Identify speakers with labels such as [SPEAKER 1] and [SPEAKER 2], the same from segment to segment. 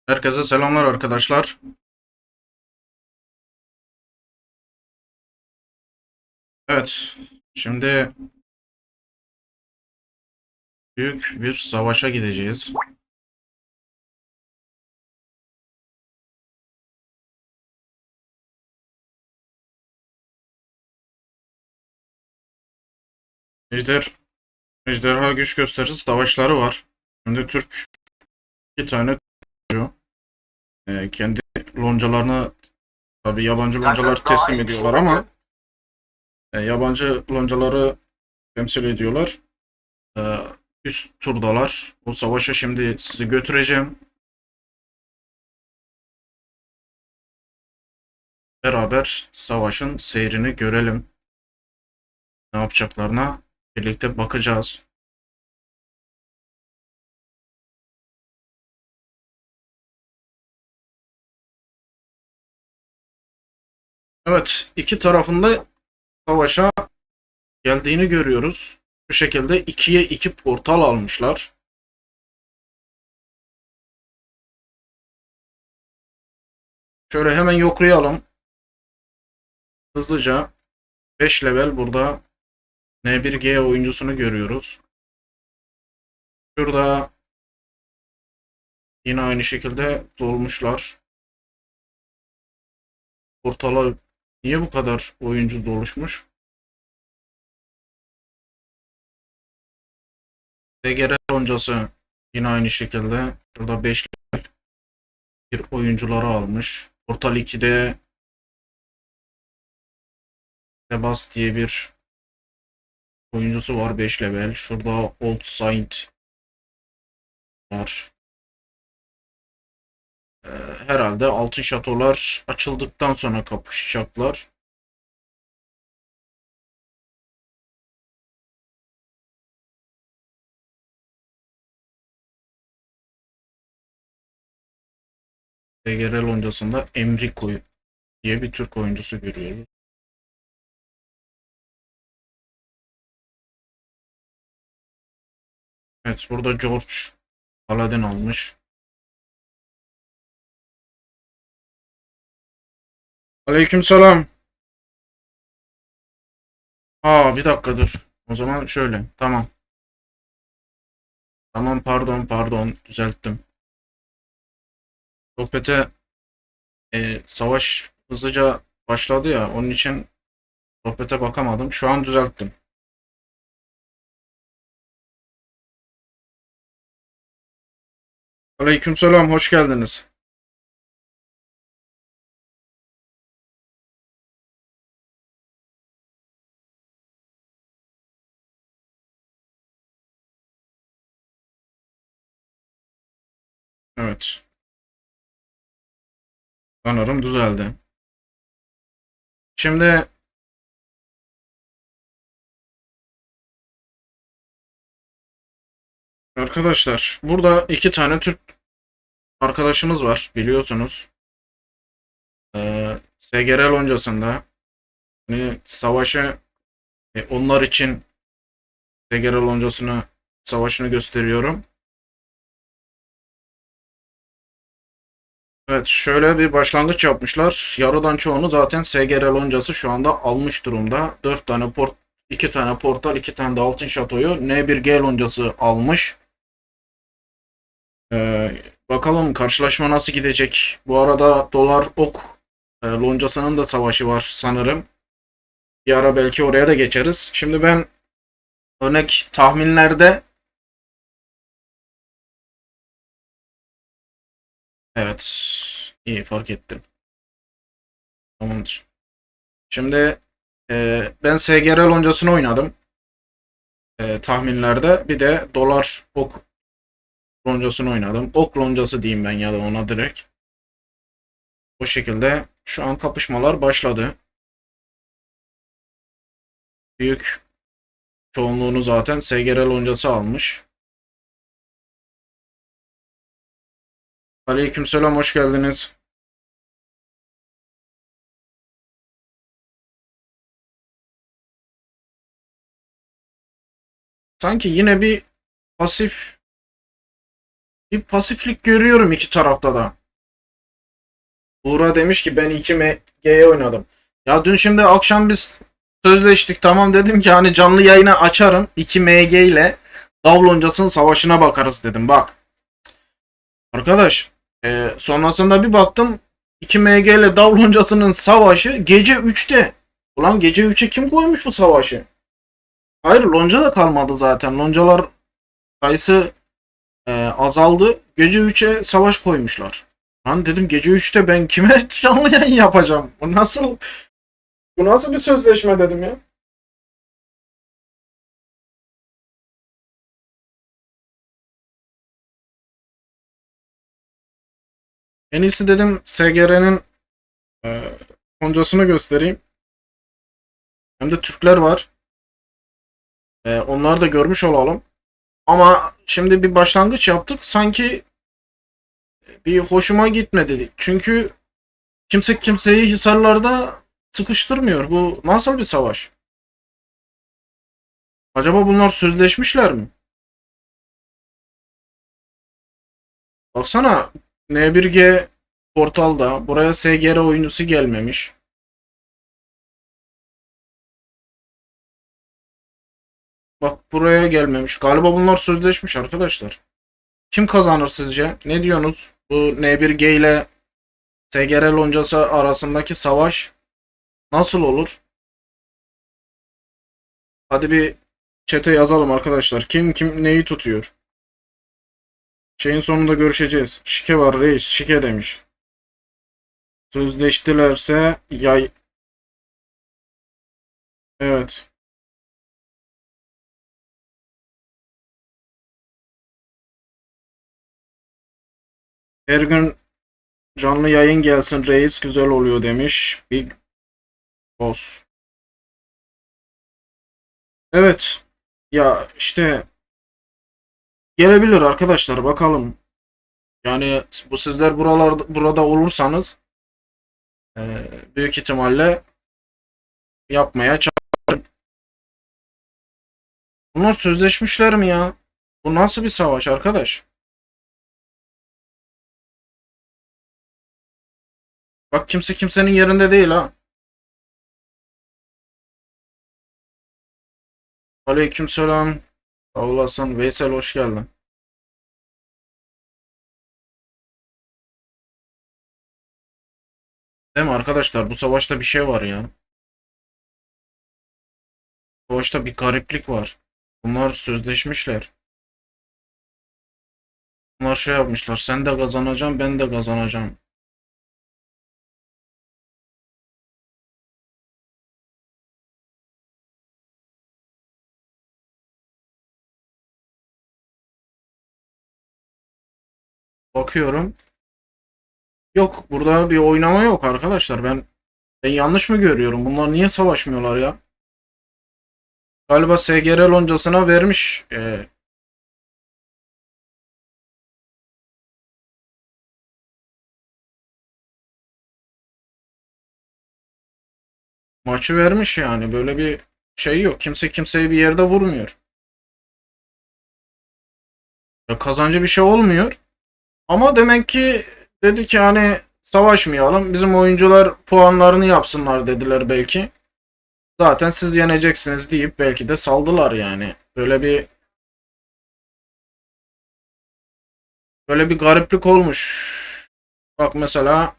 [SPEAKER 1] Herkese selamlar arkadaşlar. Evet, şimdi büyük bir savaşa gideceğiz. Ejder, ejderha güç gösterisi savaşları var. Şimdi Türk iki tane tutuyor. Kendi loncalarını tabii yabancı loncaları teslim ediyorlar ama yabancı loncaları temsil ediyorlar. E, Üst turdalar. Bu savaşa şimdi sizi götüreceğim. Beraber savaşın seyrini görelim. Ne yapacaklarına birlikte bakacağız. Evet, iki tarafında savaşa geldiğini görüyoruz. Bu şekilde 2'ye 2 portal almışlar. Şöyle hemen yoklayalım. Hızlıca 5 level burada N1G oyuncusunu görüyoruz. Şurada yine aynı şekilde dolmuşlar. Portala niye bu kadar oyuncu doluşmuş? DGR loncası yine aynı şekilde. Burada 5 bir oyuncuları almış. Portal 2'de Sebas diye bir oyuncusu var 5 level. Şurada Old Saint var. Herhalde altın şatolar açıldıktan sonra kapışacaklar. TGR loncasında Emrico diye bir Türk oyuncusu görüyoruz. Evet, burada George Paladin almış. Aleykümselam. Bir dakika dur. O zaman şöyle. Tamam. Tamam, pardon düzelttim. Sohbete savaş hızlıca başladı ya, onun için sohbete bakamadım. Şu an düzelttim. Aleykümselam, hoş geldiniz. Evet. Sanırım düzeldi. Şimdi arkadaşlar, burada iki tane Türk arkadaşımız var biliyorsunuz. SGR loncasında savaşı onlar için SGR loncasını savaşını gösteriyorum. Evet, şöyle bir başlangıç yapmışlar. Yarıdan çoğunu zaten SGR loncası şu anda almış durumda. 4 tane iki tane portal, 2 tane de altın şatoyu N1G loncası almış. Bakalım karşılaşma nasıl gidecek. Bu arada dolar ok loncasının da savaşı var sanırım. Bir ara belki oraya da geçeriz. Şimdi ben örnek tahminlerde, evet, iyi fark ettim. Tamamdır. Şimdi ben SGR loncasını oynadım tahminlerde. Bir de dolar ok loncasını oynadım. Ok loncası diyeyim ben ya da ona direkt. O şekilde şu an kapışmalar başladı. Büyük çoğunluğunu zaten SGR loncası almış. Aleykümselam, hoş geldiniz. Sanki yine bir pasif bir pasiflik görüyorum iki tarafta da. Buğra demiş ki ben 2MG'ye oynadım. Ya dün şimdi akşam biz sözleştik, tamam, dedim ki hani canlı yayını açarım 2MG ile Dav Loncası'nın savaşına bakarız dedim. Bak arkadaş, sonrasında bir baktım 2MG ile Dav Loncası'nın savaşı gece 3'te. Ulan gece 3'e kim koymuş bu savaşı? Hayır, lonca da kalmadı zaten. Loncalar sayısı azaldı. Gece 3'e savaş koymuşlar. Lan dedim, gece 3'te ben kime canlı yayın yapacağım? Bu nasıl bir sözleşme dedim ya. En iyisi dedim SGR'nin koncasını göstereyim. Hem de Türkler var. Onları da görmüş olalım. Ama şimdi bir başlangıç yaptık. Sanki bir hoşuma gitmedi. Çünkü kimse kimseyi Hisarlarda sıkıştırmıyor. Bu nasıl bir savaş? Acaba bunlar sözleşmişler mi? Baksana, N1G portalda buraya SGR oyuncusu gelmemiş. Bak, buraya gelmemiş. Galiba bunlar sözleşmiş arkadaşlar. Kim kazanır sizce? Ne diyorsunuz? Bu N1G ile SGR loncası arasındaki savaş nasıl olur? Hadi bir chat'e yazalım arkadaşlar. Kim neyi tutuyor? Şeyin sonunda görüşeceğiz. Şike var reis. Şike demiş. Sözleştilerse yay. Evet. Her gün canlı yayın gelsin reis, güzel oluyor demiş. Big Boss. Evet. Ya işte gelebilir arkadaşlar, bakalım. Yani bu sizler burada olursanız büyük ihtimalle yapmaya Bunlar sözleşmişler mi ya? Bu nasıl bir savaş arkadaş? Bak, kimse kimsenin yerinde değil ha. Aleykümselam. Sağ olasın. Veysel, hoş geldin. Değil mi arkadaşlar? Bu savaşta bir şey var ya. Savaşta bir gariplik var. Bunlar sözleşmişler. Bunlar şey yapmışlar. Sen de kazanacaksın, ben de kazanacağım. Bakıyorum. Yok, burada bir oynama yok arkadaşlar. Ben yanlış mı görüyorum? Bunlar niye savaşmıyorlar ya? Galiba SGR loncasına vermiş. Maçı vermiş yani. Böyle bir şey yok. Kimse kimseyi bir yerde vurmuyor. Ya kazancı bir şey olmuyor. Ama demek ki dedi ki hani savaşmayalım. Bizim oyuncular puanlarını yapsınlar dediler belki. Zaten siz yeneceksiniz deyip belki de saldılar yani. Böyle bir gariplik olmuş. Bak mesela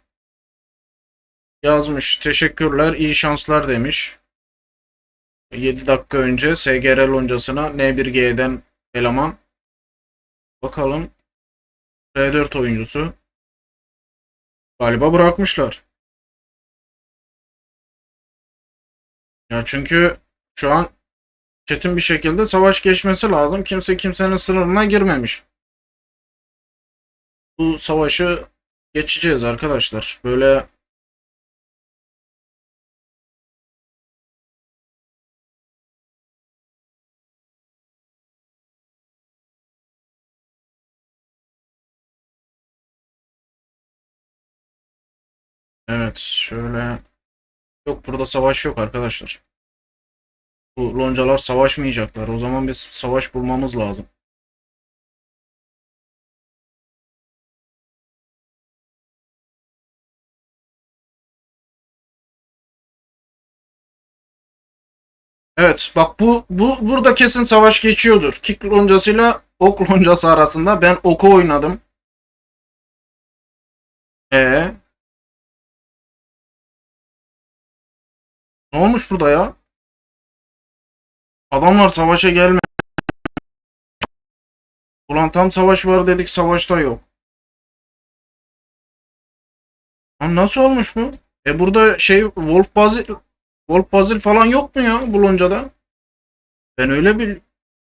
[SPEAKER 1] yazmış. Teşekkürler, iyi şanslar demiş. 7 dakika önce SGR loncasına N1G'den eleman. Bakalım, R4 oyuncusu. Galiba bırakmışlar. Ya çünkü şu an çetin bir şekilde savaş geçmesi lazım. Kimse kimsenin sınırına girmemiş. Bu savaşı geçeceğiz arkadaşlar. Böyle evet, şöyle, yok, burada savaş yok arkadaşlar. Bu loncalar savaşmayacaklar. O zaman biz savaş bulmamız lazım. Evet bak bu burada kesin savaş geçiyordur. Kick loncasıyla ok loncası arasında ben oku oynadım. E ne olmuş burada ya? Adamlar savaşa gelme. Ulan tam savaş var dedik savaşta yok. Lan nasıl olmuş bu? Burada şey Wolf Basil falan yok mu ya bu loncada? Ben öyle bir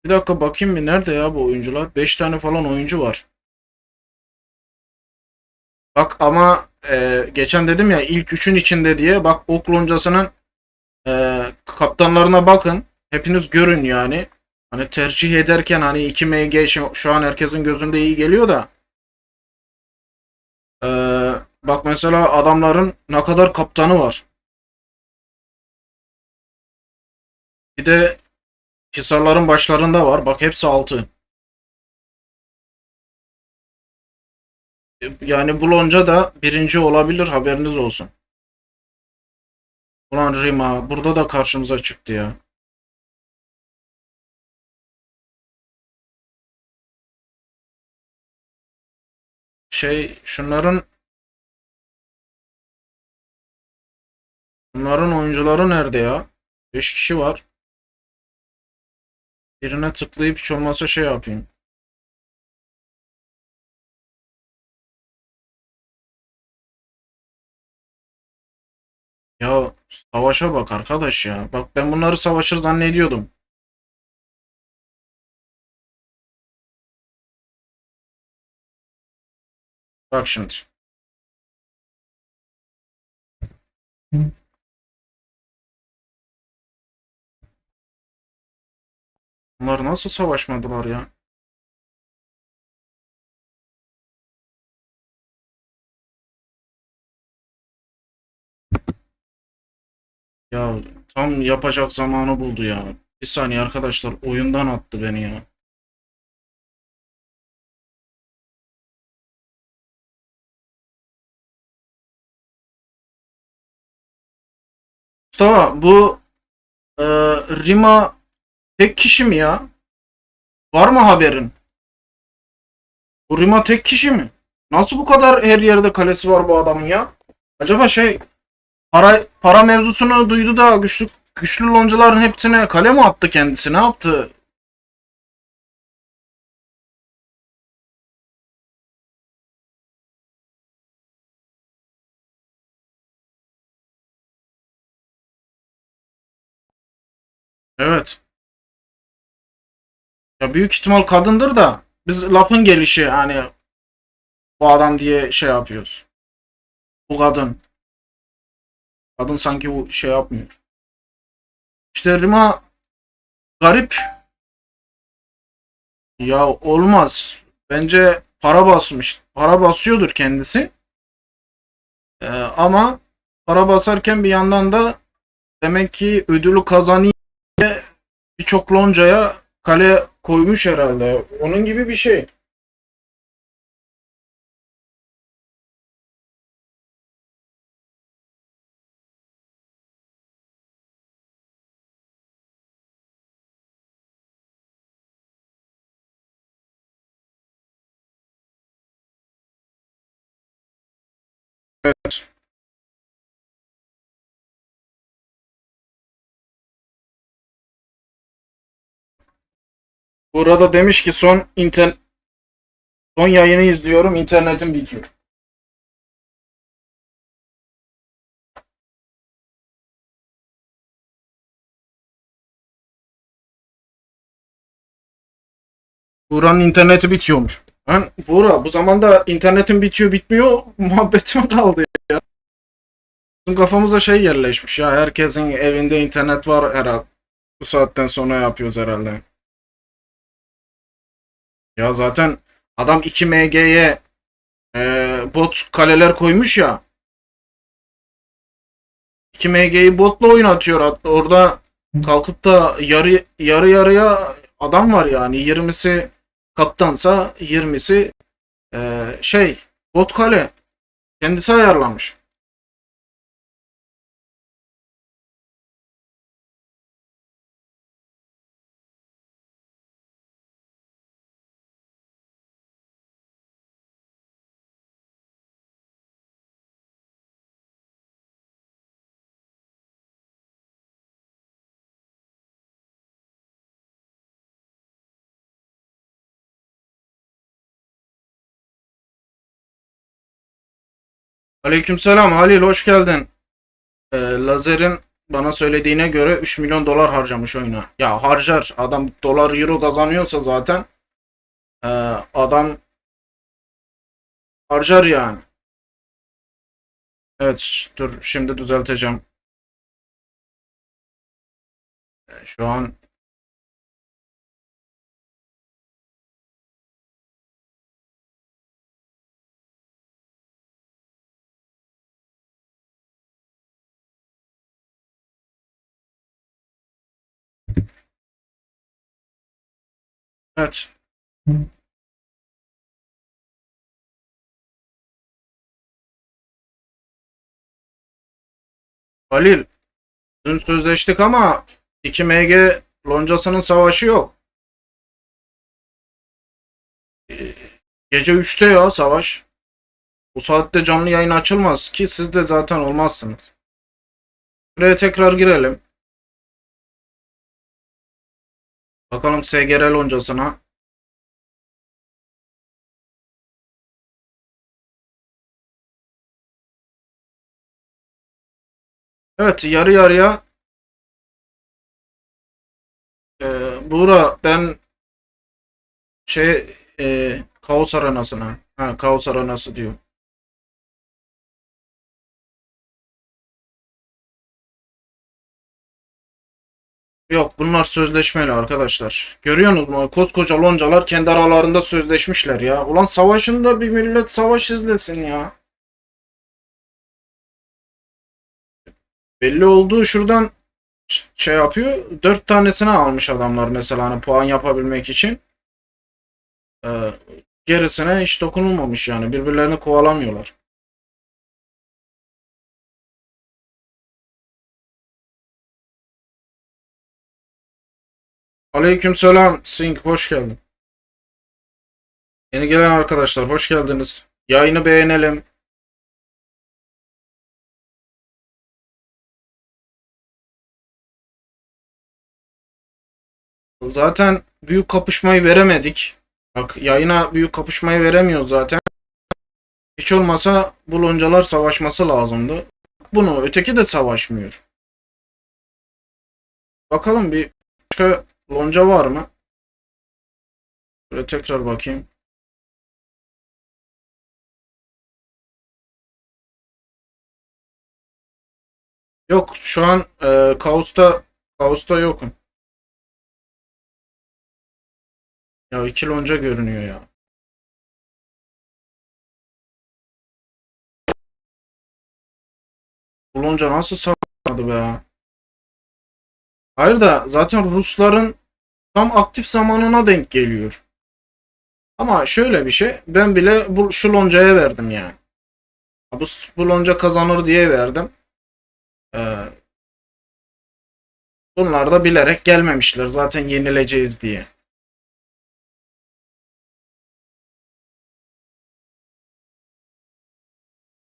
[SPEAKER 1] dakika bakayım bir nerede ya bu oyuncular? 5 tane falan oyuncu var. Bak ama geçen dedim ya ilk üçün içinde diye bak ok loncasının kaptanlarına bakın. Hepiniz görün yani. Hani tercih ederken hani 2 MG şu an herkesin gözünde iyi geliyor da e, bak mesela adamların ne kadar kaptanı var. Bir de hisarların başlarında var. Bak hepsi 6. Yani bu lonca da birinci olabilir haberiniz olsun. Ulan Rima burada da karşımıza çıktı ya. Şey bunların oyuncuları nerede ya? 5 kişi var. Birine tıklayıp hiç olmazsa şey yapayım. Ya savaşa bak arkadaş ya. Bak ben bunları savaşır zannediyordum. Bak şimdi. Bunlar nasıl savaşmadılar ya? Ya tam yapacak zamanı buldu ya. Bir saniye arkadaşlar oyundan attı beni ya. Mustafa bu e, Rima tek kişi mi ya? Var mı haberin? Bu Rima tek kişi mi? Nasıl bu kadar her yerde kalesi var bu adamın ya? Acaba şey para mevzusunu duydu da güçlü loncaların hepsine kale mi attı kendisi? Ne yaptı? Evet. Ya büyük ihtimal kadındır da biz lafın gelişi hani bu adam diye şey yapıyoruz. Bu kadın. Kadın sanki bu şey yapmıyor. İşte Rima garip. Ya olmaz. Bence para basmış. Para basıyordur kendisi. Ama para basarken bir yandan da demek ki ödülü kazanayım birçok loncaya kale koymuş herhalde. Onun gibi bir şey. Evet. Burada demiş ki son yayını izliyorum internetim bitiyor. Buranın interneti bitiyormuş. Ben Buğra bu zamanda internetin bitiyor bitmiyor muhabbeti mi kaldı? Bizim kafamıza şey yerleşmiş ya herkesin evinde internet var herhalde. Bu saatten sonra yapıyoruz herhalde. Ya zaten adam 2 MG'ye bot kaleler koymuş ya. 2 MG'yi botla oynatıyor. Hatta orada kalkıp da yarı yarıya adam var yani. 20'si kaptansa 20'si şey bot kale. Kendisi ayarlamış. Aleykümselam Halil, hoş geldin. Lazer'in bana söylediğine göre 3 milyon dolar harcamış oyuna. Ya harcar. Adam dolar euro kazanıyorsa zaten ee, adam harcar yani. Evet, dur şimdi düzelteceğim. Şu an evet. Halil, dün sözleştik ama 2 MG loncasının savaşı yok. Ee, Gece 3'te ya savaş. Bu saatte canlı yayın açılmaz ki siz de zaten olmazsınız. Buraya tekrar girelim. Bakalım SGR loncasına. Evet, yarı yarıya. Buğra, ben Kaos Arenası'na. Ha, Kaos Arenası diyor. Yok, bunlar sözleşmeli arkadaşlar. Görüyorsunuz mu? Koskoca loncalar kendi aralarında sözleşmişler ya. Ulan savaşında bir millet savaş izlesin ya. Belli olduğu şuradan şey yapıyor. 4 tanesini almış adamlar mesela hani puan yapabilmek için. Ee, Gerisine hiç dokunulmamış yani. Birbirlerini kovalamıyorlar. Aleykümselam Sink, hoş geldin. Yeni gelen arkadaşlar hoş geldiniz. Yayını beğenelim. Zaten büyük kapışmayı veremedik. Bak, yayına büyük kapışmayı veremiyoruz zaten. Hiç olmasa bu loncalar savaşması lazımdı. Bunu öteki de savaşmıyor. Bakalım bir başka lonca var mı? Böyle tekrar bakayım. Yok, şu an Kaos'ta yokum. Ya iki lonca görünüyor ya. Bu lonca nasıl savaşmadı be? Hayır da zaten Rusların tam aktif zamanına denk geliyor. Ama şöyle bir şey, ben bile şu loncaya verdim yani. Bu lonca kazanır diye verdim. Ee, Bunlar da bilerek gelmemişler zaten yenileceğiz diye.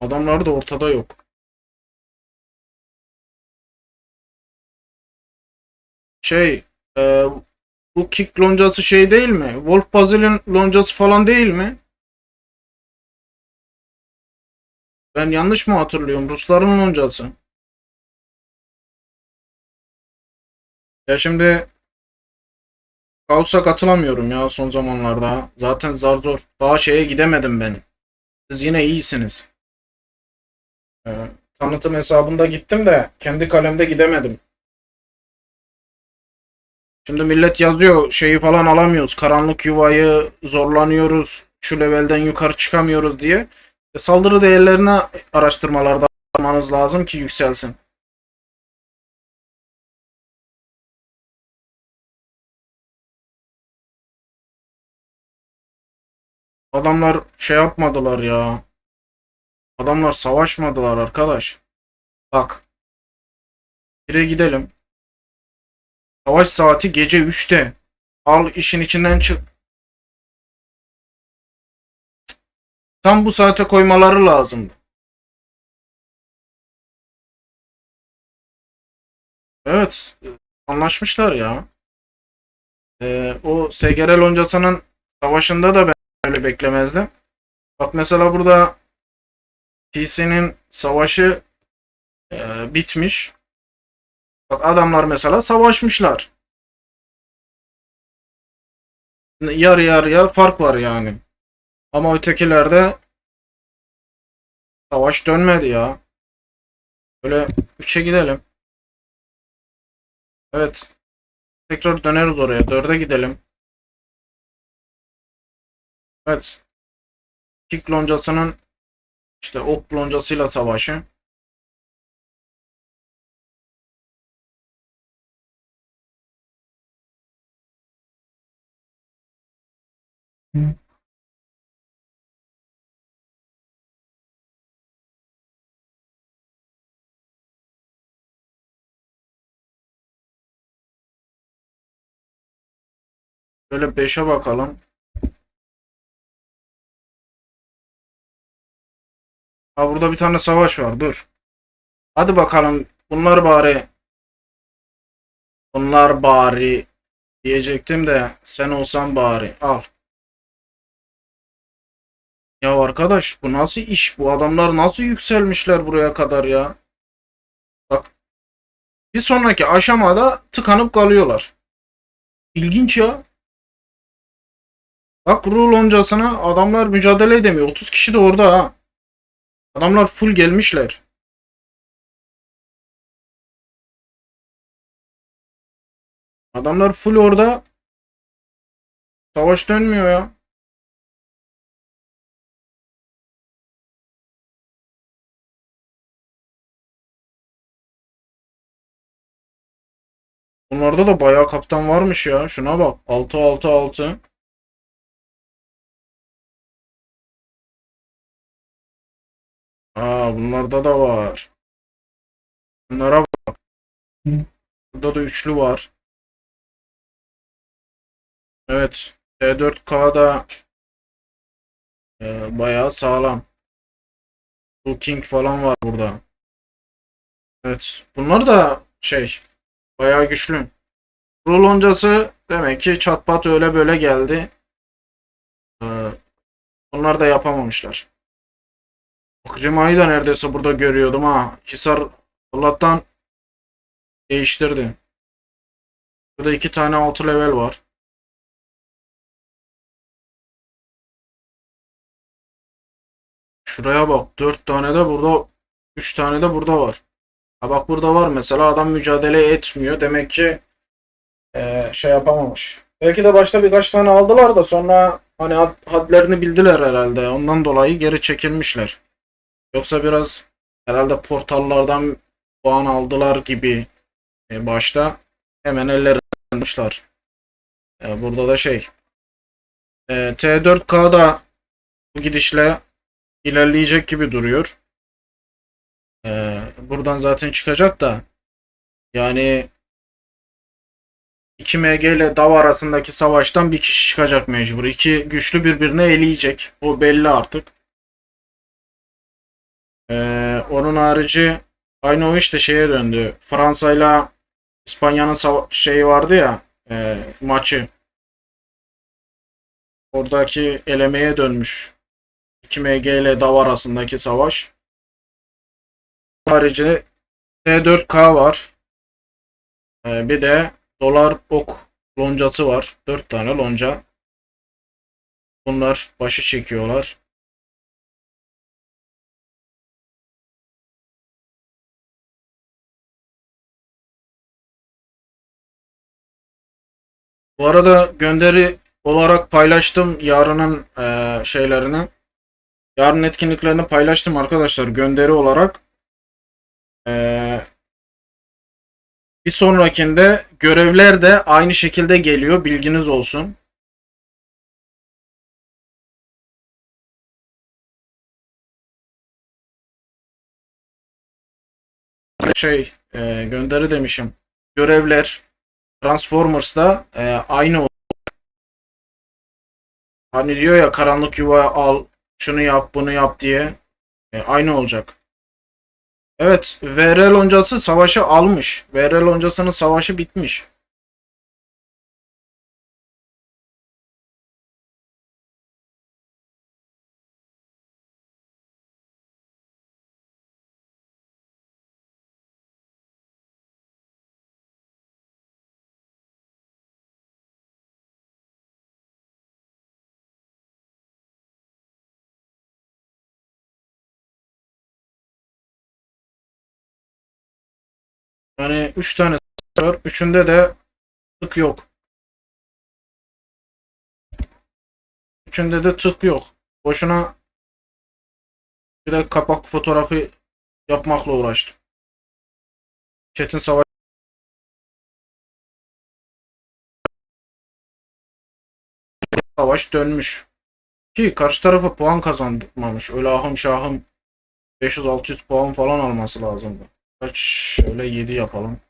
[SPEAKER 1] Adamlar da ortada yok. Şey, e, bu kick loncası şey değil mi? Wolf Puzzle'in loncası falan değil mi? Ben yanlış mı hatırlıyorum? Rusların loncası. Ya şimdi Kaos'a katılamıyorum ya son zamanlarda. Zaten zar zor. Daha şeye gidemedim ben. Siz yine iyisiniz. Tanıtım hesabında gittim de kendi kalemde gidemedim. Şimdi millet yazıyor şeyi falan alamıyoruz. Karanlık yuvayı zorlanıyoruz. Şu levelden yukarı çıkamıyoruz diye. Saldırı değerlerini araştırmalarda yapmanız lazım ki yükselsin. Adamlar şey yapmadılar ya. Adamlar savaşmadılar arkadaş. Bak, bire gidelim. Savaş saati gece 3'te. Al işin içinden çık. Tam bu saate koymaları lazım. Evet, anlaşmışlar ya. O SGR loncasının savaşında da ben öyle beklemezdim. Bak mesela burada TC'nin savaşı bitmiş. Bak adamlar mesela savaşmışlar. Yarı yarıya fark var yani. Ama ötekilerde savaş dönmedi ya. Böyle 3'e gidelim. Evet. Tekrar döneriz oraya. 4'e gidelim. Evet. Kick loncasının işte ok loncasıyla savaşı. Hı. Böyle 5'e bakalım. Ha burada bir tane savaş var. Dur. Hadi bakalım. Bunlar bari diyecektim de sen olsan bari. Al. Ya arkadaş bu nasıl iş? Bu adamlar nasıl yükselmişler buraya kadar ya? Bak bir sonraki aşamada tıkanıp kalıyorlar. İlginç ya. Bak Ru loncasına adamlar mücadele edemiyor. 30 kişi de orada ha. Adamlar full gelmişler. Adamlar full orada. Savaş dönmüyor ya. Bunlarda da bayağı kaptan varmış ya. Şuna bak. 6-6-6. Aa bunlarda da var. Bunlara bak. Burada da üçlü var. Evet. T4K'da bayağı sağlam. Bu King falan var burada. Evet. Bunlar da bayağı güçlü. Ru loncası demek ki çatpat öyle böyle geldi. Ee, Bunlar da yapamamışlar. Rima'yı da neredeyse burada görüyordum ha. Hisar Allah'tan değiştirdi. Burada iki tane 6 level var. Şuraya bak. 4 tane de burada. 3 tane de burada var. Ha bak burada var mesela adam mücadele etmiyor. Demek ki yapamamış. Belki de başta birkaç tane aldılar da sonra hani hadlerini bildiler herhalde. Ondan dolayı geri çekilmişler. Yoksa biraz herhalde portallardan puan aldılar gibi başta hemen ellerini almışlar. Burada da T4K'da bu gidişle ilerleyecek gibi duruyor. Buradan zaten çıkacak da yani 2 MG ile DAV arasındaki savaştan bir kişi çıkacak mecbur. İki güçlü birbirine eleyecek. O belli artık. Onun harici aynı o işte şeye döndü. Fransa ile İspanya'nın şeyi vardı ya maçı. Oradaki elemeye dönmüş. 2 MG ile DAV arasındaki savaş. Harici T4K var. Bir de dolar ok loncası var. 4 tane lonca. Bunlar başı çekiyorlar. Bu arada gönderi olarak paylaştım yarının şeylerini. Yarın etkinliklerini paylaştım arkadaşlar gönderi olarak. E, Bir sonrakinde görevler de aynı şekilde geliyor. Bilginiz olsun. Gönderi demişim. Görevler Transformers'ta aynı. Hani diyor ya karanlık yuva al, şunu yap, bunu yap diye. Aynı olacak. Evet, VR loncası savaşı almış. VR loncasının savaşı bitmiş. Yani 3 tane var. Üçünde de tık yok. Üçünde de tık yok. Boşuna bir de kapak fotoğrafı yapmakla uğraştım. Çetin savaş dönmüş. Ki karşı tarafa puan kazandırmamış. Öyle ahım şahım 500-600 puan falan alması lazımdı. Kaç? Şöyle 7 yapalım.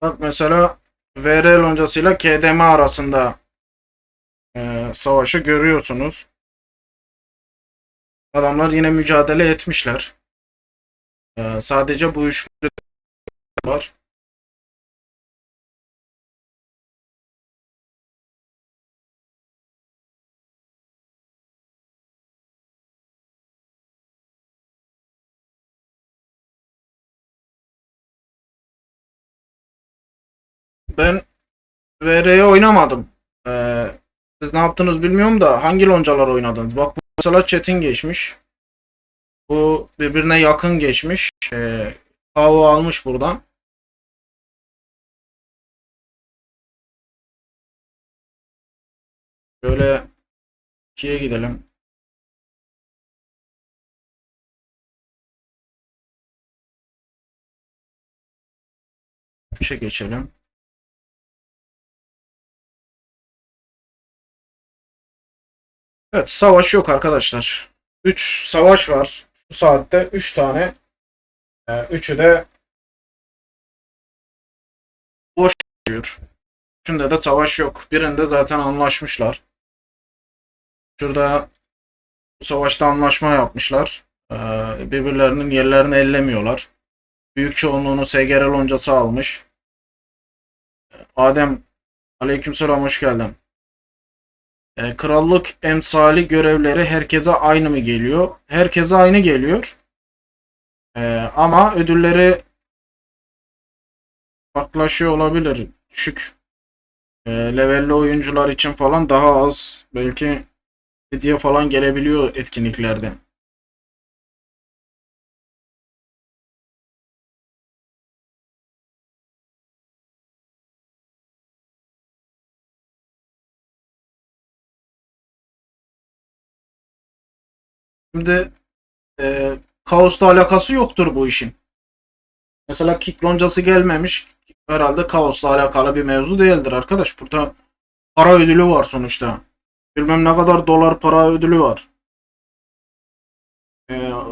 [SPEAKER 1] Bak mesela VR loncasıyla KDM arasında savaşı görüyorsunuz. Adamlar yine mücadele etmişler. Sadece bu üç var. Ben VR'ye oynamadım. Siz ne yaptınız bilmiyorum da hangi loncalar oynadınız? Bak bu mesela Çetin geçmiş. Bu birbirine yakın geçmiş. KO almış buradan. Böyle ikiye gidelim. 3'e geçelim. Evet, savaş yok arkadaşlar. 3 savaş var. Bu saatte 3 tane. Üçü de boş geçiyor. Üçünde de savaş yok. Birinde zaten anlaşmışlar. Şurada bu savaşta anlaşma yapmışlar. Birbirlerinin yerlerini ellemiyorlar. Büyük çoğunluğunu SGR loncası almış. Adem, aleykümselam, hoş geldin. Krallık emsali görevleri herkese aynı mı geliyor? Herkese aynı geliyor. Ama ödülleri farklılaşıyor olabilir. Düşük levelli oyuncular için falan daha az. Belki hediye falan gelebiliyor etkinliklerde. Şimdi Kaos'la alakası yoktur bu işin. Mesela kick loncası gelmemiş. Herhalde Kaos'la alakalı bir mevzu değildir arkadaş. Burada para ödülü var sonuçta. Bilmem ne kadar dolar para ödülü var.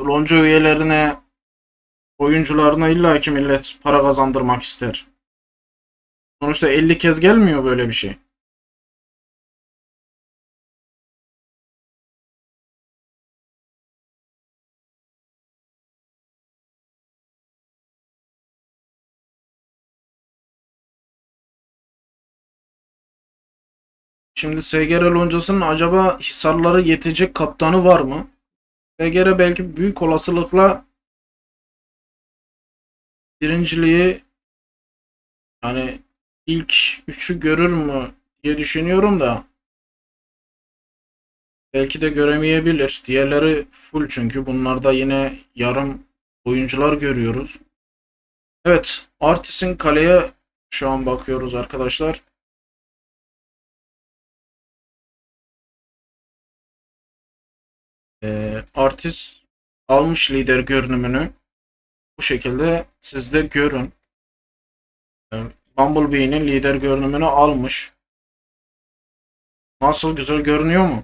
[SPEAKER 1] Lonca üyelerine, oyuncularına illaki millet para kazandırmak ister. Sonuçta 50 kez gelmiyor böyle bir şey. Şimdi SGR loncasının acaba hisarları yetecek kaptanı var mı? SGR belki büyük olasılıkla birinciliği, yani ilk üçü görür mü diye düşünüyorum da belki de göremeyebilir. Diğerleri full, çünkü bunlarda yine yarım oyuncular görüyoruz. Evet, Artis'in kaleye şu an bakıyoruz arkadaşlar. Artis almış lider görünümünü. Bu şekilde siz de görün. Bumblebee'nin lider görünümünü almış. Nasıl, güzel görünüyor mu?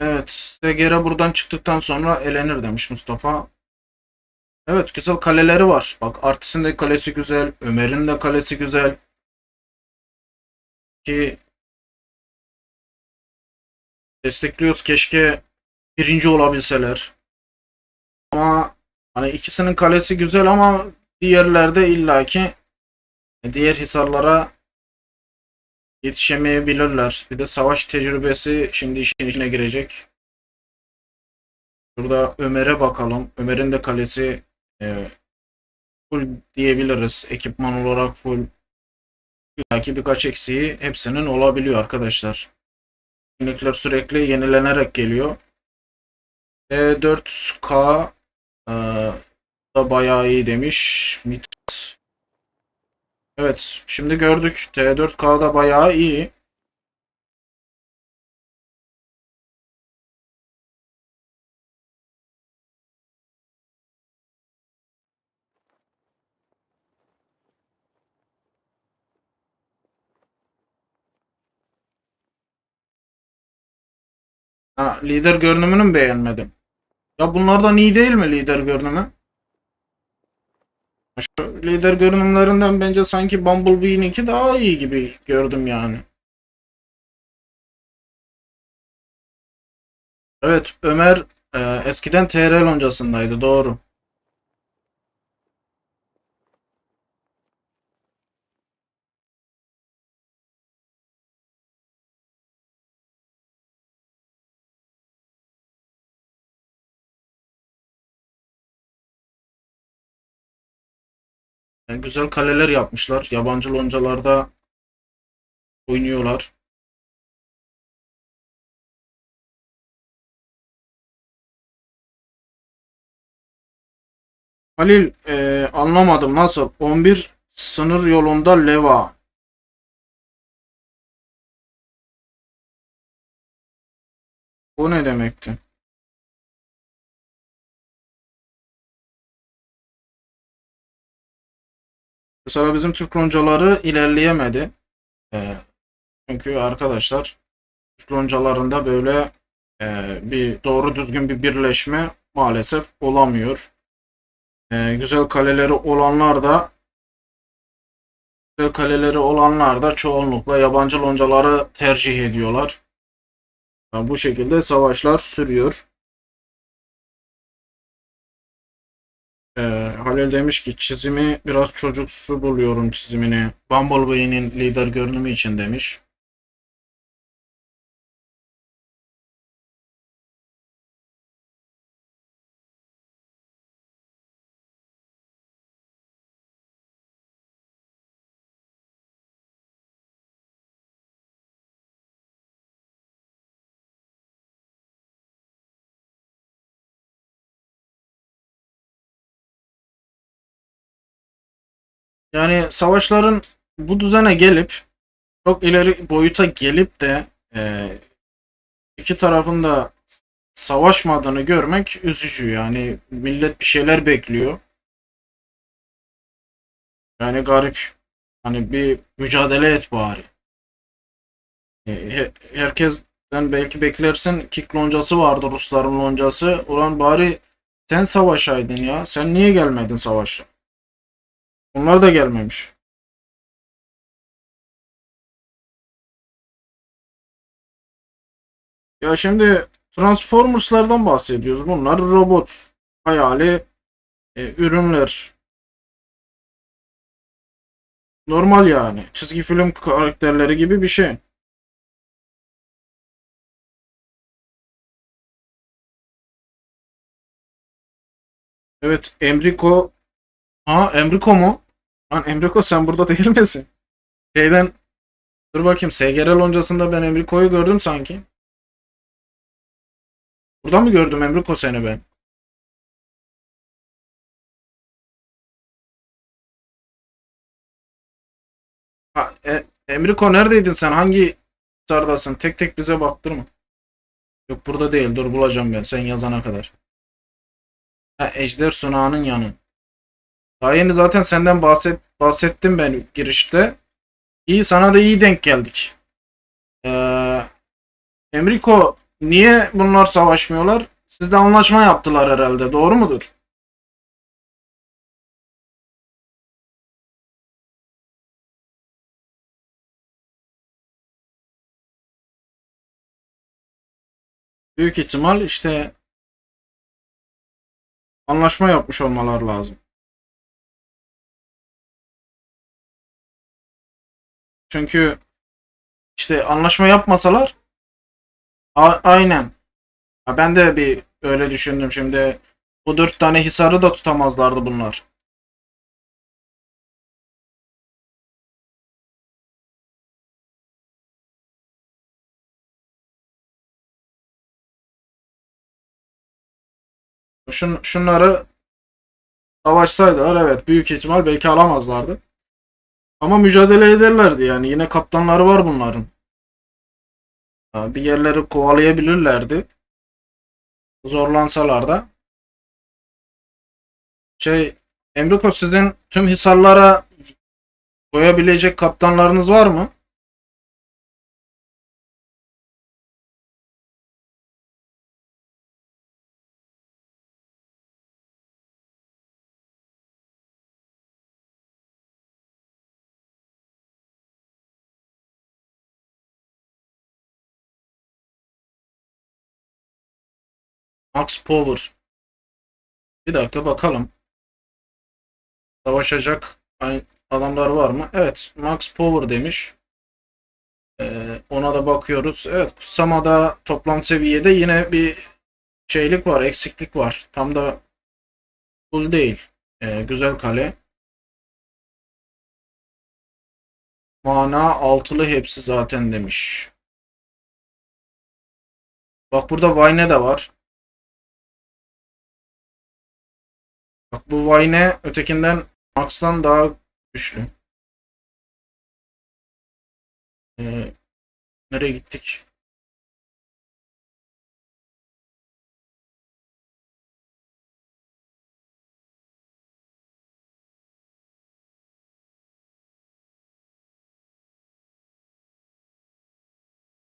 [SPEAKER 1] Evet, Segera buradan çıktıktan sonra elenir demiş Mustafa. Evet, güzel kaleleri var. Bak Artis'in de kalesi güzel. Ömer'in de kalesi güzel. Ki destekliyoruz. Keşke birinci olabilseler. Ama hani ikisinin kalesi güzel ama diğerlerde illaki diğer hisarlara yetişemeyebilirler. Bir de savaş tecrübesi şimdi işin içine girecek. Burada Ömer'e bakalım. Ömer'in de kalesi full diyebiliriz. Ekipman olarak full. Belki birkaç eksiği hepsinin olabiliyor arkadaşlar. Yenilikler sürekli yenilenerek geliyor. 4K e, da bayağı iyi demiş. Evet, şimdi gördük. T4K'da bayağı iyi. Ha, lider görünümünü mü beğenmedim? Ya bunlardan iyi değil mi lider görünümü? Şu lider görünümlerinden bence sanki Bumblebee'ninki daha iyi gibi gördüm yani. Evet, Ömer eskiden TR loncasındaydı, doğru. Yani güzel kaleler yapmışlar. Yabancı loncalarda oynuyorlar. Halil, anlamadım nasıl? 11 sınır yolunda leva. O ne demekti? Mesela bizim Türk loncaları ilerleyemedi. E, Çünkü arkadaşlar Türk loncalarında böyle bir doğru düzgün bir birleşme maalesef olamıyor. Güzel kaleleri olanlar da çoğunlukla yabancı loncaları tercih ediyorlar. Yani bu şekilde savaşlar sürüyor. Ee, Halil demiş ki çizimi biraz çocuksu buluyorum çizimini. Bumblebee'nin lider görünümü için demiş. Yani savaşların bu düzene gelip çok ileri boyuta gelip de iki tarafın da savaşmadığını görmek üzücü. Yani millet bir şeyler bekliyor. Yani garip. Hani bir mücadele et bari. Herkesten belki beklersin kick loncası vardı, Rusların loncası. Ulan bari sen savaşaydın ya. Sen niye gelmedin savaşa? Onlar da gelmemiş. Ya şimdi Transformers'lardan bahsediyoruz. Bunlar robot hayali ürünler. Normal yani. Çizgi film karakterleri gibi bir şey. Evet, Emrico. Ha, Emrico mu? Lan Emrico, sen burada değil misin? Şeyden dur bakayım, SGR loncasında ben Emrico'yu gördüm sanki. Burada mı gördüm Emrico seni ben? Ha, Emrico neredeydin sen? Hangi sardasın? Tek tek bize baktırma. Yok, burada değil. Dur, bulacağım ben sen yazana kadar. Ha, Ejder Sunağı'nın yanı. Daha yeni zaten senden bahsettim ben girişte. İyi, sana da iyi denk geldik. Ee, Emrico, niye bunlar savaşmıyorlar? Sizde anlaşma yaptılar herhalde. Doğru mudur? Büyük ihtimal işte anlaşma yapmış olmalar lazım. Çünkü işte anlaşma yapmasalar aynen. Ha, ben de bir öyle düşündüm şimdi. Bu 4 tane hisarı da tutamazlardı bunlar. Şunları savaşsaydılar evet büyük ihtimal belki alamazlardı. Ama mücadele ederlerdi yani. Yine kaptanları var bunların. Bir yerleri kovalayabilirlerdi. Zorlansalar da. Şey, Emriko sizin tüm hisarlara koyabilecek kaptanlarınız var mı? Max Power. Bir dakika bakalım. Savaşacak adamlar var mı? Evet, Max Power demiş. Ona da bakıyoruz. Evet, Kutsama'da toplam seviyede yine bir şeylik var, eksiklik var. Tam da full değil. Güzel kale. Mana altılı hepsi zaten demiş. Bak burada Vayne de var. Bak bu Vayne ötekinden Max'tan daha güçlü. Ee, Nereye gittik?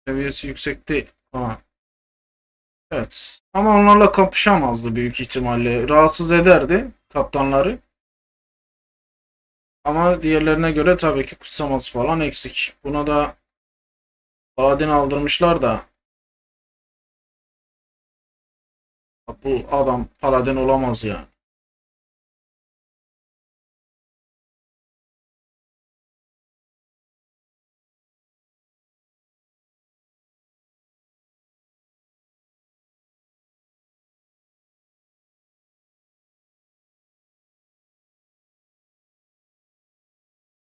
[SPEAKER 1] Seviyesi yüksekti. Ama evet. Ama onlarla kapışamazdı büyük ihtimalle. Rahatsız ederdi kaptanları. Ama diğerlerine göre tabii ki kutsaması falan eksik. Buna da Adin aldırmışlar da bu adam paladin olamaz ya.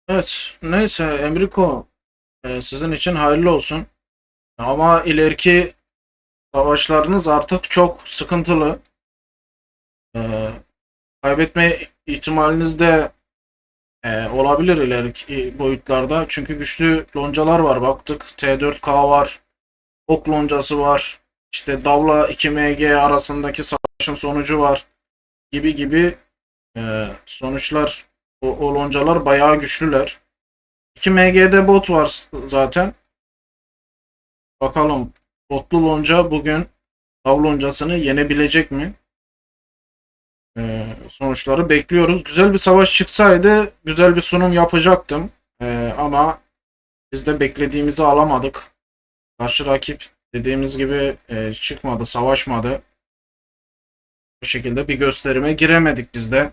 [SPEAKER 1] Evet, neyse Emriko sizin için hayırlı olsun. Ama ileriki savaşlarınız artık çok sıkıntılı. E, Kaybetme ihtimaliniz de olabilir ileriki boyutlarda. Çünkü güçlü loncalar var. Baktık T4K var. Ok loncası var. İşte Davla 2MG arasındaki savaşın sonucu var. Gibi gibi sonuçlar o loncalar bayağı güçlüler. 2MG'de bot var zaten. Bakalım botlu lonca bugün Dav loncasını yenebilecek mi? Sonuçları bekliyoruz. Güzel bir savaş çıksaydı güzel bir sunum yapacaktım. Ama biz de beklediğimizi alamadık. Karşı rakip dediğimiz gibi çıkmadı, savaşmadı. Bu şekilde bir gösterime giremedik biz de.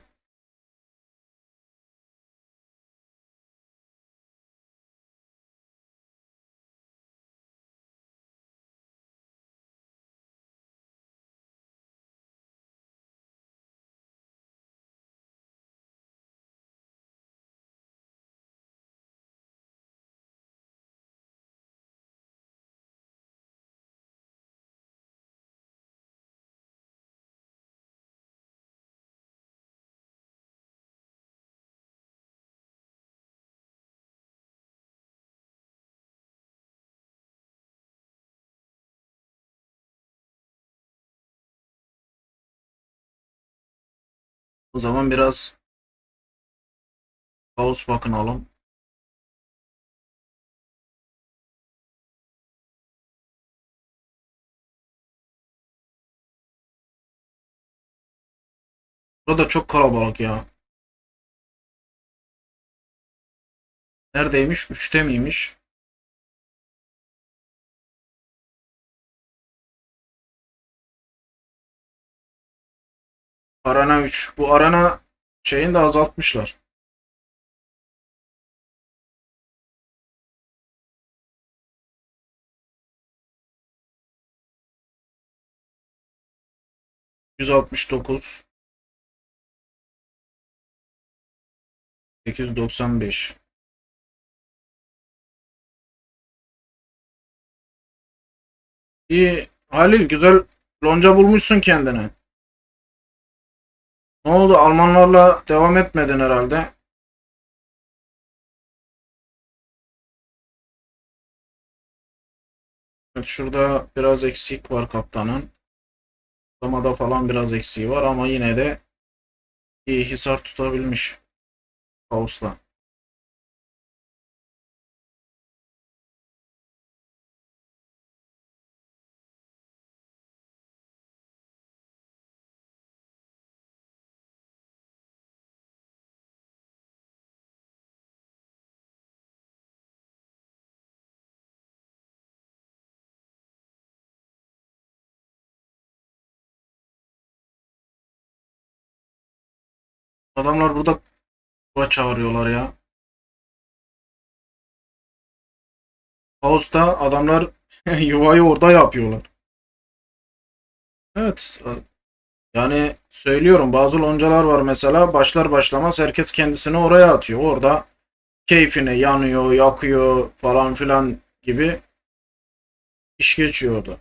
[SPEAKER 1] O zaman biraz kaos bakınalım. Burada çok kalabalık ya. Neredeymiş? Üçte miymiş? Arena 3. Bu arena şeyini de azaltmışlar. %169. 895. İyi. Halil, güzel lonca bulmuşsun kendine. Ne oldu? Almanlarla devam etmedin herhalde. Evet, şurada biraz eksik var kaptanın. Damada falan biraz eksiği var ama yine de iyi hisar tutabilmiş Faust'la. Adamlar burada kuva çağırıyorlar ya. Faust'ta adamlar yuvayı orada yapıyorlar. Evet. Yani söylüyorum, bazı loncalar var mesela, başlar başlamaz herkes kendisini oraya atıyor. Orada keyfine yanıyor, yakıyor falan filan gibi iş geçiyordu.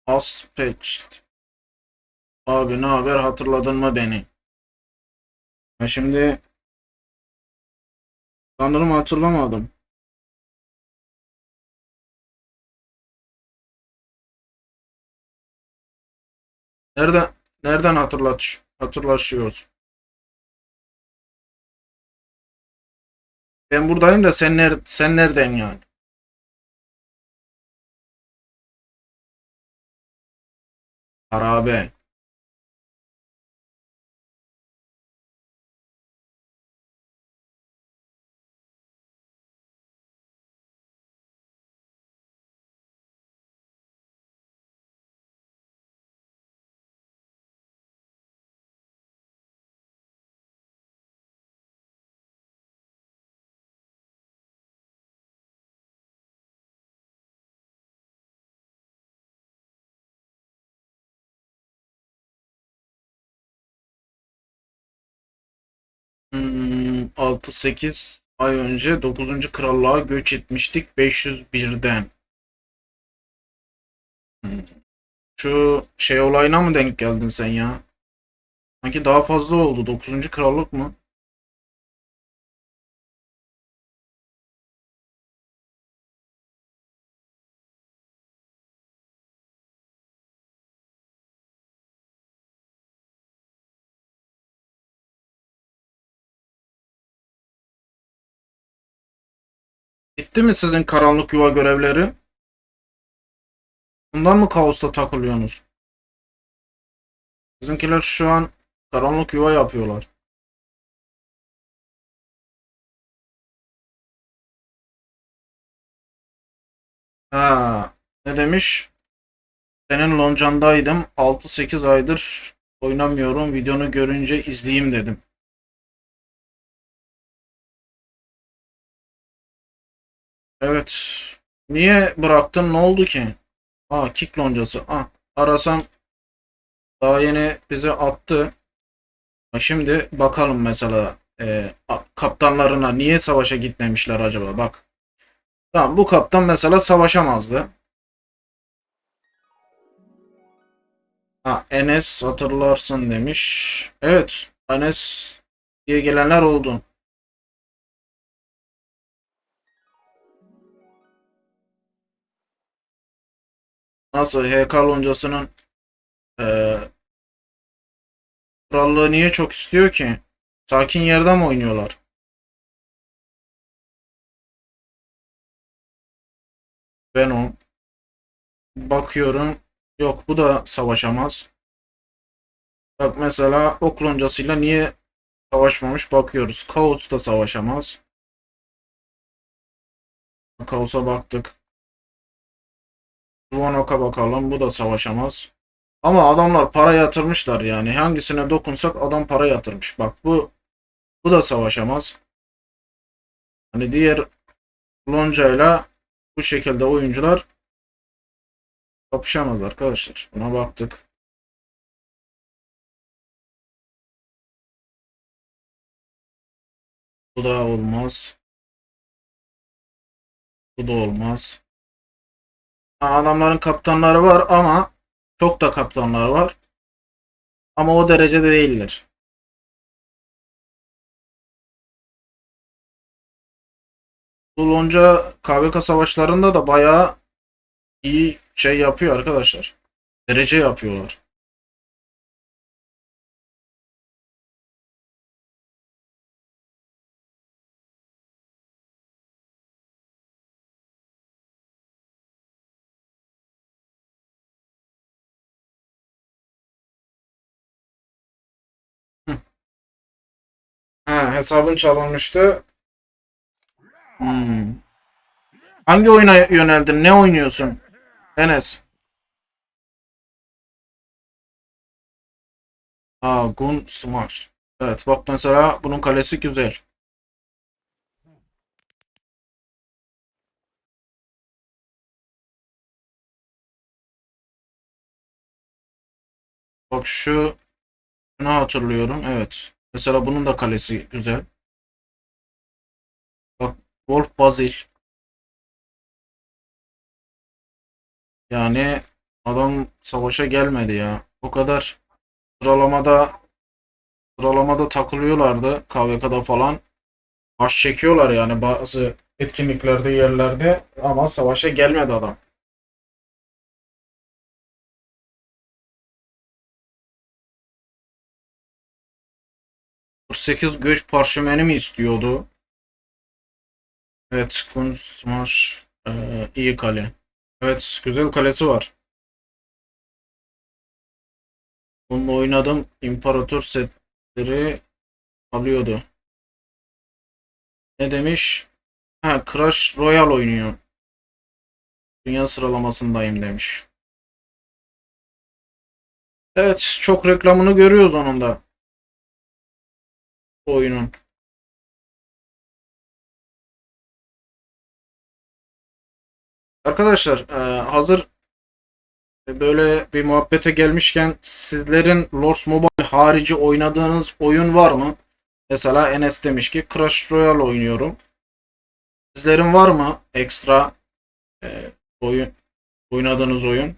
[SPEAKER 1] Aspect. Abi ne haber, hatırladın mı beni? Ha şimdi sanırım hatırlamadım. Nereden nereden hatırlaşıyoruz? Ben buradayım da sen nereden yani? Harabe. Hmm, 6-8 ay önce dokuzuncu krallığa göç etmiştik 501'den. Hmm. Şu şey olayına mı denk geldin sen ya? Sanki daha fazla oldu. Dokuzuncu krallık mı? Bitti mi sizin karanlık yuva görevleri? Bundan mı kaosta takılıyorsunuz? Bizimkiler şu an karanlık yuva yapıyorlar. Ha, ne demiş? Senin loncandaydım. 6-8 aydır oynamıyorum. Videonu görünce izleyeyim dedim. Evet. Niye bıraktın? Ne oldu ki? Aa, kick loncası. Ah, arasam daha yeni bize attı. Şimdi bakalım mesela kaptanlarına niye savaşa gitmemişler acaba? Bak. Tamam, bu kaptan mesela savaşamazdı. Ha, Enes hatırlarsın demiş. Evet, Enes diye gelenler oldu. Nasıl HK loncasının e, krallığı niye çok istiyor ki? Sakin yerde mi oynuyorlar? Ben o bakıyorum. Yok, bu da savaşamaz. Bak mesela ok loncasıyla niye savaşmamış bakıyoruz. Kaos da savaşamaz. Kaos'a baktık. Duvanok'a bakalım. Bu da savaşamaz. Ama adamlar para yatırmışlar yani. Hangisine dokunsak adam para yatırmış. Bak bu da savaşamaz. Hani diğer loncayla bu şekilde oyuncular kapışamaz arkadaşlar. Buna baktık. Bu da olmaz. Bu da olmaz. Adamların kaptanları var ama çok da kaptanlar var. Ama o derecede değiller. Bu lonca KVK savaşlarında da bayağı iyi şey yapıyor arkadaşlar. Derece yapıyorlar. Hı. Ha, hesabın çalınmıştı. Hmm. Hangi oyuna yöneldin? Ne oynuyorsun? Enes. Aa, Gun Smash. Evet bak mesela bunun kalesi güzel. Bak şunu hatırlıyorum. Evet. Mesela bunun da kalesi güzel. Bak Wolf Basil. Yani adam savaşa gelmedi ya. O kadar sıralamada sıralamada takılıyorlardı KVK'da falan. Baş çekiyorlar yani bazı etkinliklerde yerlerde ama savaşa gelmedi adam. 48 göç parşömeni mi istiyordu? Evet, Kun Smash iyi kale. Evet, güzel kalesi var. Bununla oynadım. İmparator setleri alıyordu. Ne demiş? Ha, Crash Royale oynuyor. Dünya sıralamasındayım demiş. Evet, çok reklamını görüyoruz onun da oyunun. Arkadaşlar, hazır böyle bir muhabbete gelmişken sizlerin Lords Mobile harici oynadığınız oyun var mı? Mesela Enes demiş ki Crash Royale oynuyorum. Sizlerin var mı ekstra e, oyun oynadığınız oyun?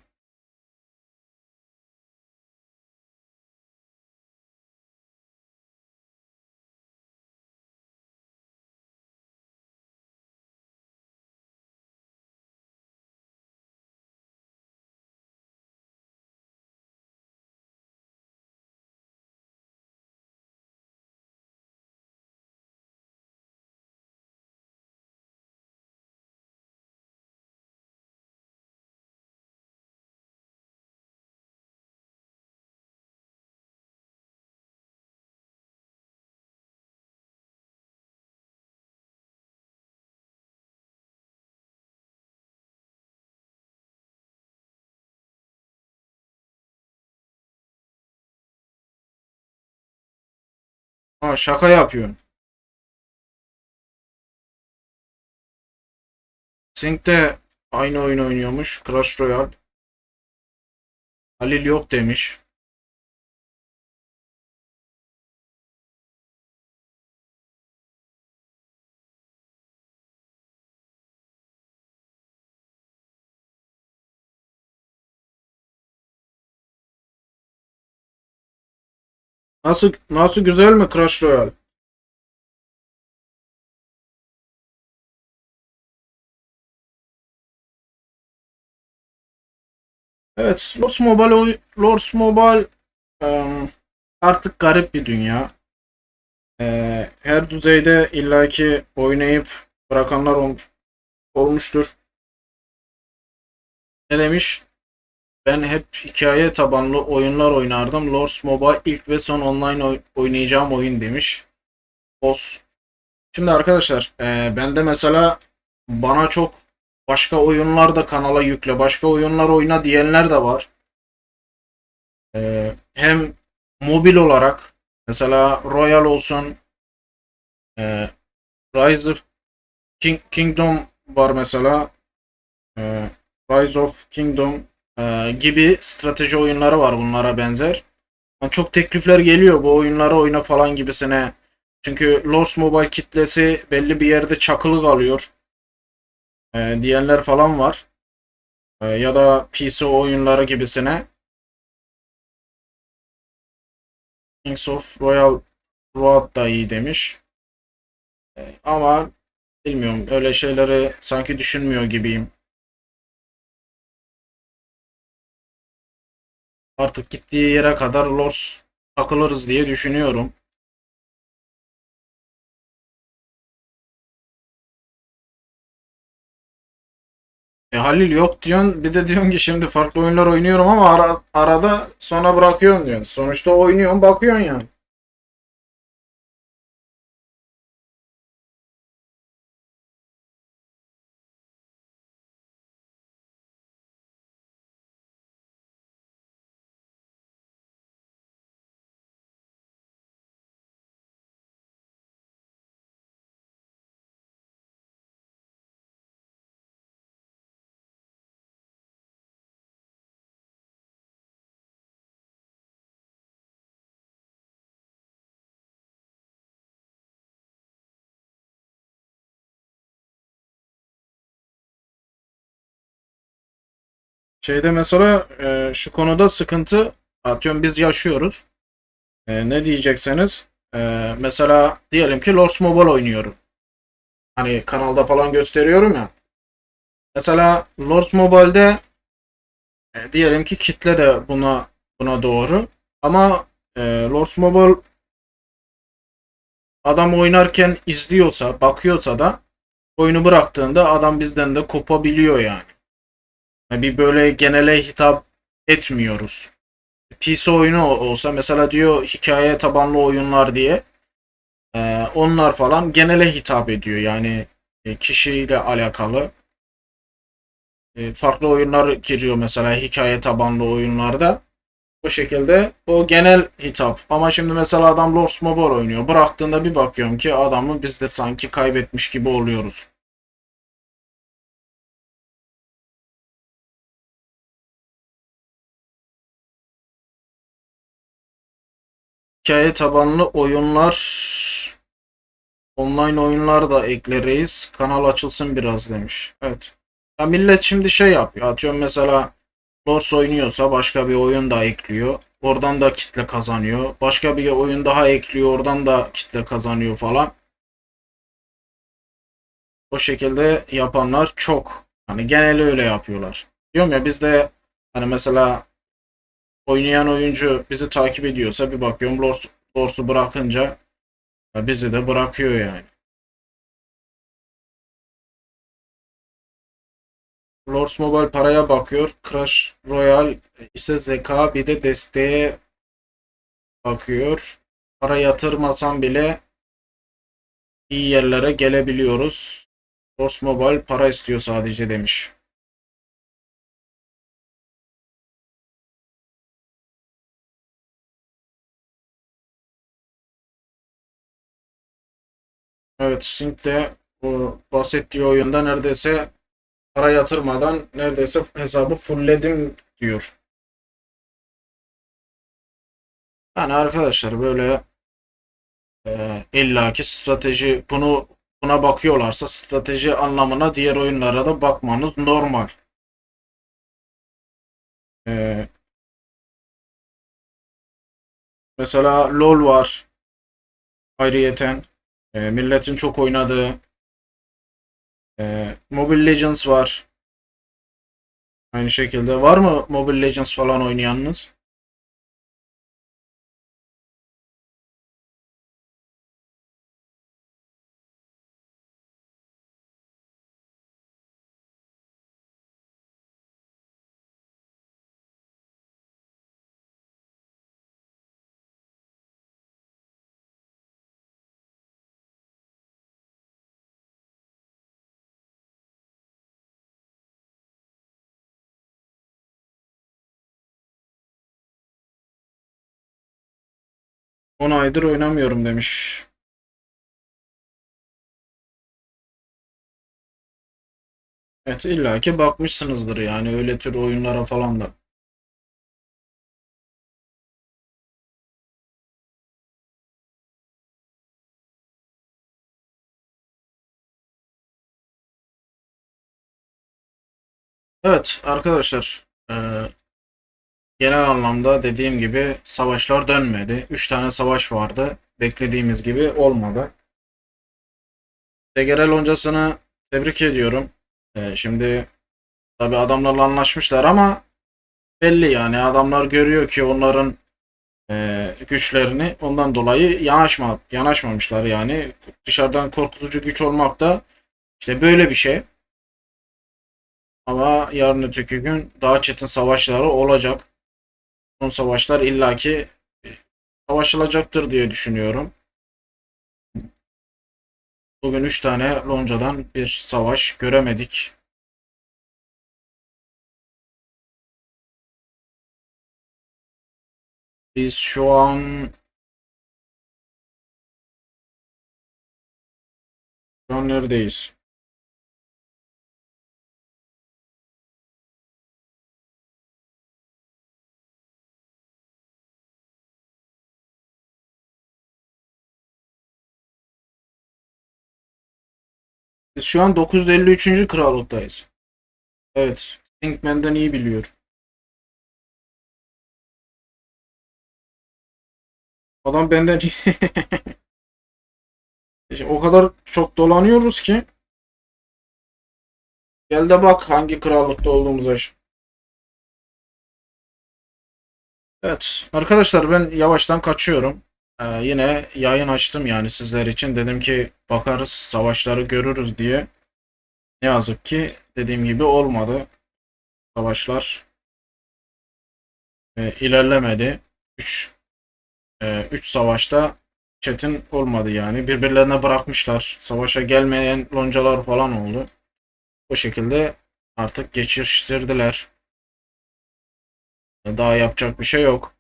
[SPEAKER 1] Ha, şaka yapıyorsun. Sync de aynı oyun oynuyormuş. Clash Royale. Halil yok demiş. Nasıl güzel mi Clash Royale? Evet, Lords Mobile artık garip bir dünya. Her düzeyde illaki oynayıp bırakanlar olmuştur. Ne demiş? Ben hep hikaye tabanlı oyunlar oynardım. Lords Mobile ilk ve son online oynayacağım oyun demiş. Boss. Şimdi arkadaşlar ben de mesela bana çok başka oyunlar da kanala yükle, başka oyunlar oyna diyenler de var. Hem mobil olarak mesela Royal olsun, e, Rise of Kingdom var mesela. E, Rise of Kingdom gibi strateji oyunları var bunlara benzer. Yani çok teklifler geliyor bu oyunları oyna falan gibisine. Çünkü Lords Mobile kitlesi belli bir yerde çakılı kalıyor. Diyenler falan var. Ya da PC oyunları gibisine. Kings of Royal Road da iyi demiş. Ama bilmiyorum öyle şeyleri sanki düşünmüyor gibiyim. Artık gittiği yere kadar Lords takılırız diye düşünüyorum. Halil yok diyorsun. Bir de diyorsun ki şimdi farklı oyunlar oynuyorum ama arada sonra bırakıyorsun diyorsun. Sonuçta oynuyorsun bakıyorsun yani. Şeyde mesela şu konuda sıkıntı atıyorum biz yaşıyoruz. Ne diyecekseniz mesela diyelim ki Lords Mobile oynuyorum. Hani kanalda falan gösteriyorum ya. Mesela Lords Mobile'de diyelim ki kitle de buna doğru. Ama Lords Mobile adam oynarken izliyorsa, bakıyorsa da oyunu bıraktığında adam bizden de kopabiliyor yani. Bir böyle genele hitap etmiyoruz. PC oyunu olsa mesela diyor hikaye tabanlı oyunlar diye onlar falan genele hitap ediyor. Yani kişiyle alakalı. Farklı oyunlar giriyor mesela hikaye tabanlı oyunlarda. Bu şekilde o genel hitap. Ama şimdi mesela adam Lords Mobile oynuyor. Bıraktığında bir bakıyorum ki adamı biz de sanki kaybetmiş gibi oluyoruz. Hikaye tabanlı oyunlar, online oyunlar da ekleriz. Kanal açılsın biraz demiş. Evet. Ya millet şimdi şey yapıyor. Atıyorum mesela Lords oynuyorsa başka bir oyun da ekliyor. Oradan da kitle kazanıyor. Başka bir oyun daha ekliyor. Oradan da kitle kazanıyor falan. O şekilde yapanlar çok. Hani genelde öyle yapıyorlar. Diyorum ya bizde hani mesela oynayan oyuncu bizi takip ediyorsa bir bakıyorum Lords'u bırakınca bizi de bırakıyor yani. Lords Mobile paraya bakıyor. Crash Royale ise zeka bir de desteğe bakıyor. Para yatırmasam bile iyi yerlere gelebiliyoruz. Lords Mobile para istiyor sadece demiş. Evet, Sync de bu bahsettiği oyunda neredeyse para yatırmadan neredeyse hesabı fullledim diyor. Yani arkadaşlar böyle illaki strateji buna bakıyorlarsa strateji anlamına diğer oyunlara da bakmanız normal. E, Mesela LoL var ayrıyeten. Milletin çok oynadığı. Mobile Legends var. Aynı şekilde. Var mı Mobile Legends falan oynayanınız? 10 aydır oynamıyorum demiş. Evet, illaki bakmışsınızdır yani öyle tür oyunlara falan da. Evet arkadaşlar, genel anlamda dediğim gibi savaşlar dönmedi. 3 tane savaş vardı. Beklediğimiz gibi olmadı. Tegerel Loncası'nı tebrik ediyorum. Şimdi tabii adamlarla anlaşmışlar ama belli yani adamlar görüyor ki onların güçlerini, ondan dolayı yanaşmamışlar yani. Dışarıdan korkutucu güç olmak da işte böyle bir şey. Ama yarın öteki gün daha çetin savaşları olacak. Son savaşlar illaki savaşılacaktır diye düşünüyorum. Bugün 3 tane loncadan bir savaş göremedik. Biz şu an neredeyiz? Biz şu an 953. krallıktayız. Evet. Pinkman'den iyi biliyor. Adam benden İşte o kadar çok dolanıyoruz ki gel de bak hangi krallıkta olduğumuza. Evet arkadaşlar, ben yavaştan kaçıyorum. Yine yayın açtım yani sizler için. Dedim ki bakarız savaşları görürüz diye. Ne yazık ki dediğim gibi olmadı. Savaşlar ilerlemedi. 3 savaşta çetin olmadı yani. Birbirlerine bırakmışlar. Savaşa gelmeyen loncalar falan oldu. O şekilde artık geçiştirdiler. Daha yapacak bir şey yok.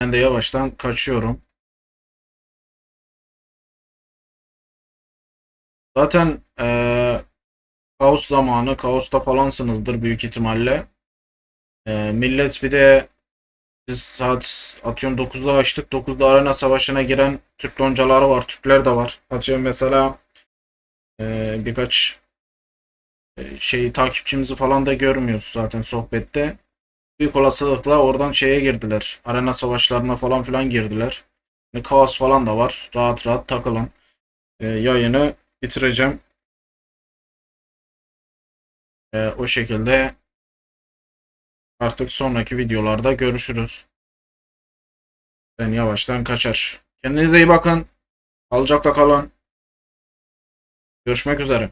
[SPEAKER 1] Ben de yavaştan kaçıyorum. Zaten kaos zamanı, kaosta falansınızdır büyük ihtimalle. Millet bir de biz saat atıyorum 9'da açtık. 9'da arena savaşına giren Türk loncaları var. Türkler de var. Atıyorum mesela birkaç şey takipçimizi falan da görmüyoruz zaten sohbette. Büyük olasılıkla oradan şeye girdiler. Arena savaşlarına falan filan girdiler. Kaos falan da var. Rahat rahat takılın. Yayını bitireceğim. O şekilde artık sonraki videolarda görüşürüz. Ben yavaştan kaçar. Kendinize iyi bakın. Sağlıcakla kalın. Görüşmek üzere.